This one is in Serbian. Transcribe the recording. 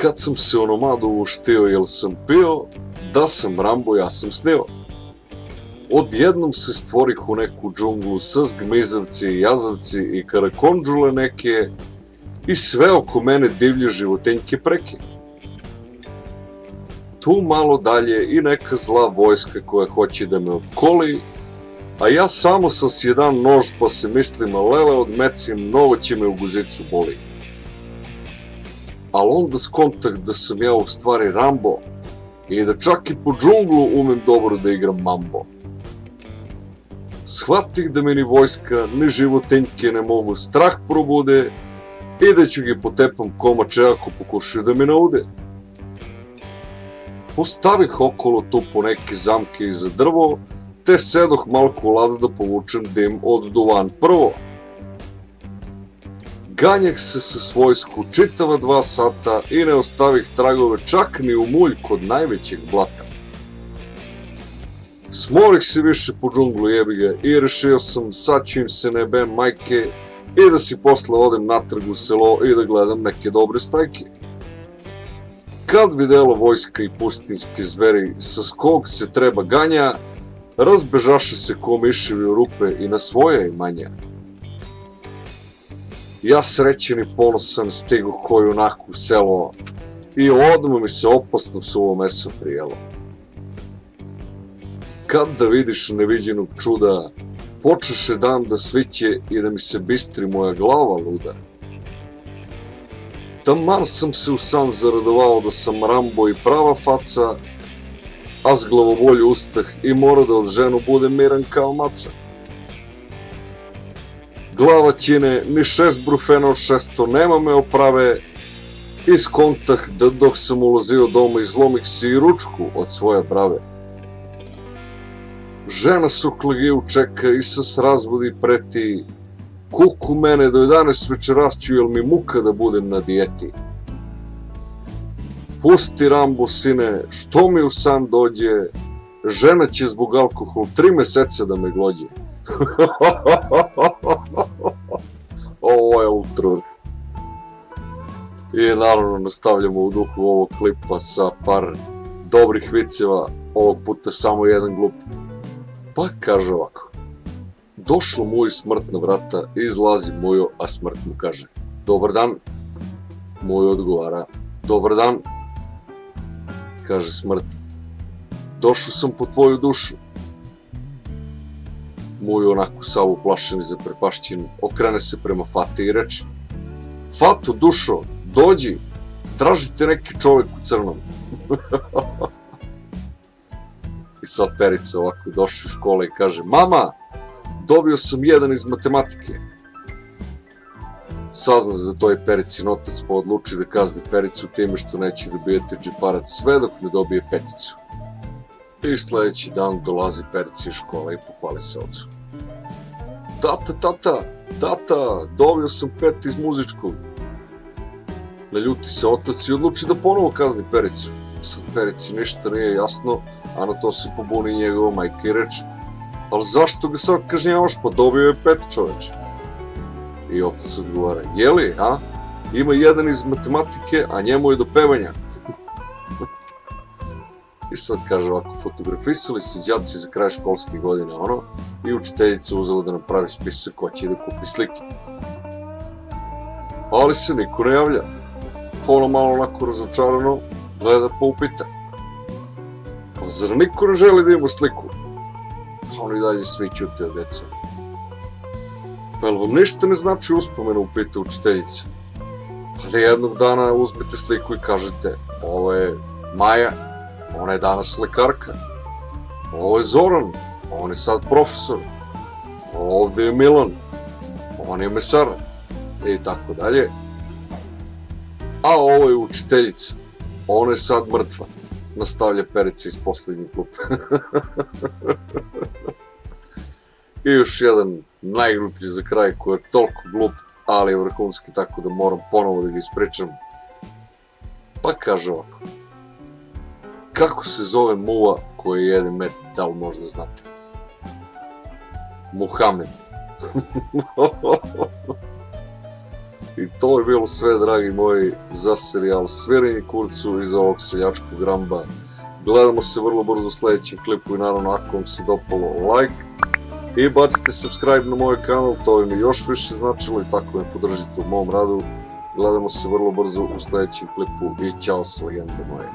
Kad sam se u nomadu uštio jel sam pio, da sam Rambo ja sam snio. Odjednom se stvorih u neku džunglu sa zgmizavci, jazavci i karakondžule neke i sve oko mene divlje životinjke preke. Tu malo dalje i neka zla vojska koja hoće da me opkoli, a ja samo sam s jedan nož pa se mislim lele odmecim, mnogo će me u guzicu boli. Al onda skontah da sam ja u stvari Rambo i da čak i po džunglu umem dobro da igram mambo. Shvatih da mi ni vojska, ni životinjke ne mogu strah probude i da ću ga potepam komače ako pokušaju da me naude. Postavih okolo tu po neke zamke iza drvo, te sedoh malko u lad da povučem dim od duvan prvo. Ganjah se sa svojsku čitava 2 sata i ne ostavih tragove čak ni u mulj kod najvećeg blata. Smorih se više po džunglu jebiga i rešio sam sad ću im se ne bem majke i da si posle odem natrag u selo i da gledam neke dobre stajke. Kad videlo vojska i pustinski zveri sa skog se treba ganja, razbežaše se ko miševi u rupe i na svoje imanja. Ja srećen i ponosan stigu ko junak u selo i odmah mi se opasno suvo meso prijelo. Kad da vidiš neviđenog čuda, počeše dan da sviće i da mi se bistri moja glava luda. Taman sam se u san zaradovao da sam Rambo i prava faca, a s glavobolju ustah i mora da od ženu budem miran kao maca. Glava ćine, ni 6 brufena od 600 nema me oprave i skontah da dok sam ulazio doma izlomih si i ručku od svoje brave. Žena suklagiju čeka i sa razvodi preti, kuku mene do 11 večeras ću jel mi muka da budem na dijeti. Pusti Rambo sine, što mi u san dođe, žena će zbog alkohol 3 meseca da me glođe. Ovo je ultra. I naravno nastavljamo u duhu ovog klipa sa par dobrih viceva, ovog puta samo jedan glup. Pa kaže ovako: došlo Muji smrt na vrata, izlazi Mujo, a smrt mu kaže: dobar dan. Mujo odgovara: dobar dan. Kaže smrt: došao sam po tvoju dušu. Mujo onako sav uplašen i zaprepašćen okrene se prema Fati i reče: Fato, dušo, dođi, tražite neki čovek u crnom. I sad Perica ovako došao iz škole i kaže: mama, dobio sam 1 iz matematike. Sazna za to je Pericin otac pa odluči da kazni Pericu time što neće dobijati džeparac sve dok ne dobije 5. I sledeći dan dolazi Perica iz škole i pohvali se ocu: tata, dobio sam 5 iz muzičkog. Naljuti se otac i odluči da ponovo kazni Pericu. Sad Perici ništa nije jasno, a na to se pobuni njegova majka i reče: ali zašto ga sad kažnjavaš, pa dobio je 5 čoveče. I otac odgovara: jeli, a? Ima 1 iz matematike, a njemu je do pevanja. I sad kaže ovako: fotografisali se đaci za kraj školske godine i učiteljica uzela da nam pravi spisak ko će da kupi slike. Ali se niko ne javlja. Ona malo onako razočarano gleda pa upita: pa zar niko ne želi da ima sliku? Oni i dalje svi ćute od deca. Pa jel vam ništa ne znači uspomena, upita učiteljica? Pa da jednog dana uzmete sliku i kažete: ovo je Maja, ona je danas lekarka. Ovo je Zoran, on je sad profesor. Ovde je Milan, on je mesar. I tako dalje. A ovo je učiteljica, ona je sad mrtva. Nastavlja Perica iz poslednje klupe. I još jedan najgluplji za kraj koji je toliko glup, ali je vrhunski, tako da moram ponovo da ga ispričam. Pa kaže ovako: kako se zove muva koji jede med, da li možda znate? Muhamed. I to je bilo sve, dragi moji, za serijal Svirenje kurcu iz ovog seljačkog ramba. Gledamo se vrlo brzo u sljedećem klipu i naravno ako vam se dopalo like i bacite subscribe na moj kanal, to bi mi još više značilo i tako me podržite u mom radu. Gledamo se vrlo brzo u sljedećem klipu i ćao s legende moje.